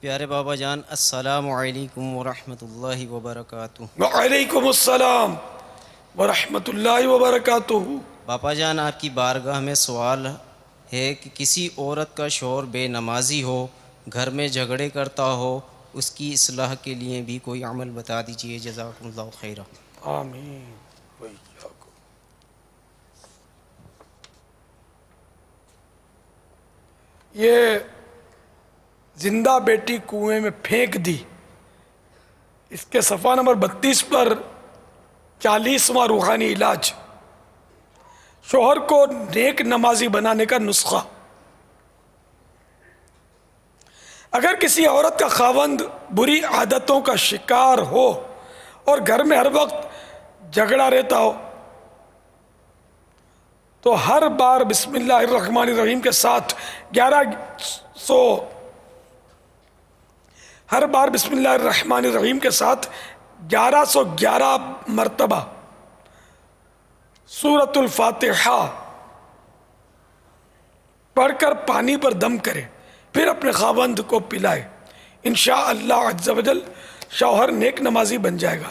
پیارے بابا جان، السلام علیکم ورحمۃ اللہ وبرکاتہ۔ وعلیکم السلام ورحمۃ اللہ وبرکاتہ۔ باپا جان، آپ کی بارگاہ میں سوال ہے کہ کسی عورت کا شوہر بے نمازی ہو، گھر میں جھگڑے کرتا ہو، اس کی اصلاح کے لیے بھی کوئی عمل بتا دیجئے، جزاکم اللہ خیرہ۔ آمین وإیاکم۔ یہ زندہ بیٹی کنویں میں پھینک دی، اس کے صفحہ نمبر 32 پر 40واں روحانی علاج، شوہر کو نیک نمازی بنانے کا نسخہ۔ اگر کسی عورت کا خاوند بری عادتوں کا شکار ہو اور گھر میں ہر وقت جھگڑا رہتا ہو تو ہر بار بسم اللہ الرحمن الرحیم کے ساتھ 1111 مرتبہ سورۃ الفاتحہ پڑھ کر پانی پر دم کرے، پھر اپنے خاوند کو پلائے۔ انشاءاللہ عز و جل شوہر نیک نمازی بن جائے گا۔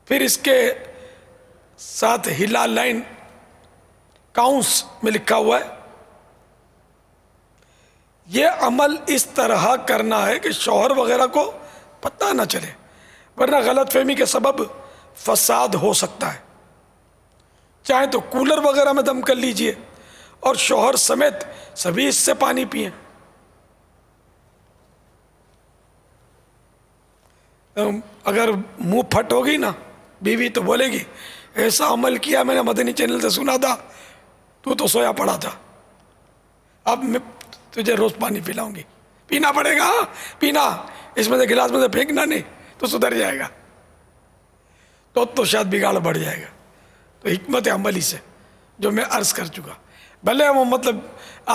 پھر اس کے ساتھ ہلال لائن کاؤنس میں لکھا ہوا ہے، یہ عمل اس طرح کرنا ہے کہ شوہر وغیرہ کو پتہ نہ چلے، ورنہ غلط فہمی کے سبب فساد ہو سکتا ہے۔ چاہے تو کولر وغیرہ میں دم کر لیجئے اور شوہر سمیت سبھی اس سے پانی پئیں۔ اگر منہ پھٹ ہوگی نا بیوی تو بولے گی ایسا عمل کیا میں نے مدنی چینل سے سنا تھا، تو سویا پڑا تھا، اب میں تجھے روز پانی پلاؤں گی، پینا پڑے گا، پینا، اس میں سے گلاس میں سے پھینکنا نہیں تو سدھر جائے گا، تو شاید بگاڑ بڑھ جائے گا۔ تو حکمت عملی سے جو میں عرض کر چکا، بھلے وہ مطلب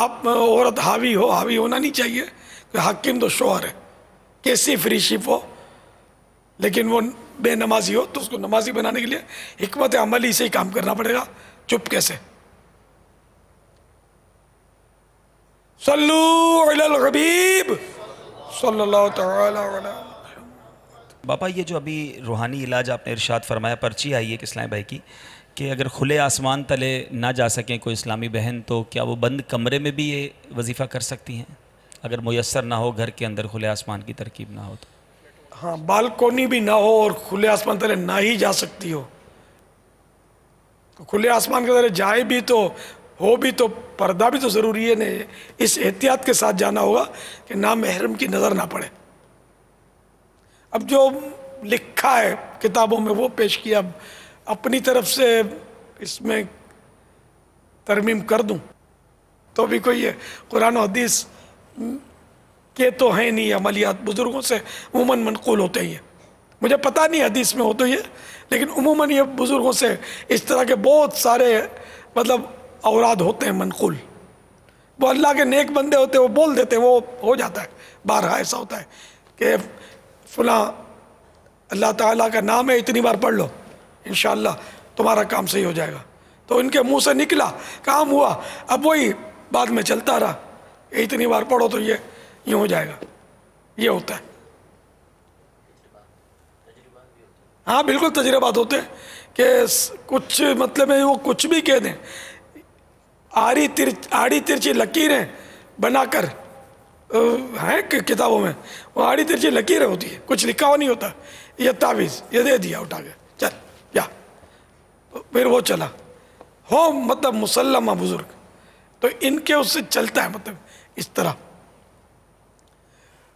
آپ عورت حاوی ہونا نہیں چاہیے، کہ حاکم تو شوہر ہے، کیسی فری شپ ہو، لیکن وہ بے نمازی ہو تو اس کو نمازی بنانے کے لیے حکمت عملی سے ہی کام کرنا پڑے گا، چپ کیسے۔ صلو علی الحبیب صلی اللہ تعالی علی۔ باپا یہ جو ابھی روحانی علاج آپ نے ارشاد فرمایا، پرچی آئی ہے اسلام بھائی کی، کہ اگر کھلے آسمان تلے نہ جا سکیں کوئی اسلامی بہن تو کیا وہ بند کمرے میں بھی یہ وظیفہ کر سکتی ہیں، اگر میسر نہ ہو گھر کے اندر کھلے آسمان کی ترکیب نہ ہو تو؟ ہاں، بالکونی بھی نہ ہو اور کھلے آسمان تلے نہ ہی جا سکتی ہو تو کھلے آسمان کے تلے جائے بھی تو ہو بھی تو پردہ بھی تو ضروری ہے، نہیں اس احتیاط کے ساتھ جانا ہوگا کہ نامحرم کی نظر نہ پڑے۔ اب جو لکھا ہے کتابوں میں وہ پیش کیا، اب اپنی طرف سے اس میں ترمیم کر دوں تو بھی کوئی ہے، قرآن و حدیث کے تو ہیں نہیں، عملیات بزرگوں سے عموماً منقول ہوتے ہی ہیں، مجھے پتہ نہیں حدیث میں ہو تو یہ، لیکن عموماً یہ بزرگوں سے اس طرح کے بہت سارے مطلب اوراد ہوتے ہیں منقول، وہ اللہ کے نیک بندے ہوتے ہیں، وہ بول دیتے ہیں، وہ ہو جاتا ہے۔ بارہا ایسا ہوتا ہے کہ فلاں اللہ تعالیٰ کا نام ہے، اتنی بار پڑھ لو انشاءاللہ تمہارا کام صحیح ہو جائے گا، تو ان کے منہ سے نکلا، کام ہوا، اب وہی بعد میں چلتا رہا، اتنی بار پڑھو تو یہ یوں ہو جائے گا، یہ ہوتا ہے۔ ہاں بالکل تجربات ہوتے ہیں کہ کچھ مطلب ہے وہ کچھ بھی کہہ دیں، آڑی ترچی لکیریں بنا کر ہیں کتابوں میں، وہ آڑی ترچی لکیریں ہوتی ہے، کچھ لکھا ہوا نہیں ہوتا، یہ تعویذ یہ دے دیا اٹھا کے چل یا، پھر وہ چلا ہو، مطلب مسلمہ بزرگ، تو ان کے اس سے چلتا ہے مطلب اس طرح۔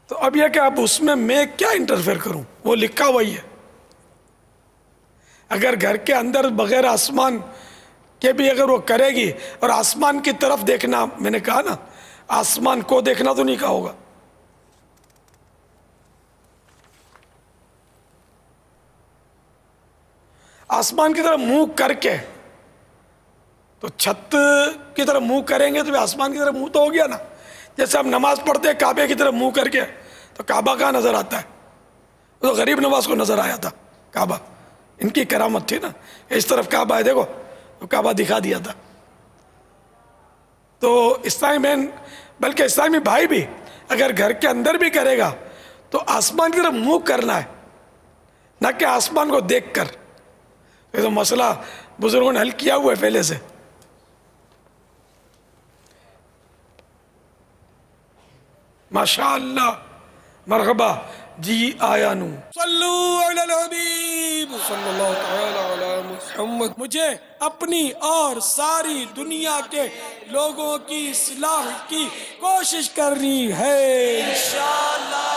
تو اب یہ کہ اب اس میں کیا انٹرفیئر کروں، وہ لکھا وہی ہے۔ اگر گھر کے اندر بغیر آسمان کے بھی اگر وہ کرے گی، اور آسمان کی طرف دیکھنا، میں نے کہا نا آسمان کو دیکھنا تو نہیں کہا ہوگا، آسمان کی طرف منہ کر کے، تو چھت کی طرف منہ کریں گے تو آسمان کی طرف منہ تو ہو گیا نا، جیسے ہم نماز پڑھتے ہیں کعبے کی طرف منہ کر کے تو کعبہ کہاں نظر آتا ہے، تو غریب نواز کو نظر آیا تھا کعبہ، ان کی کرامت تھی نا، اس طرف کعبہ ہے دیکھو، تو کعبہ دکھا دیا تھا۔ تو اسلامی بہن بلکہ اسلامی بھائی بھی اگر گھر کے اندر بھی کرے گا تو آسمان کی طرف منہ کرنا ہے، نہ کہ آسمان کو دیکھ کر. یہ تو مسئلہ بزرگوں نے حل کیا ہوا ہے پہلے سے. ماشاء اللہ، مرحبا جی آیا نو. صلو علی الحبیب صلی اللہ تعالی علی محمد. مجھے اپنی اور ساری دنیا کے لوگوں کی اصلاح کی کوشش کرنی ہے انشاءاللہ.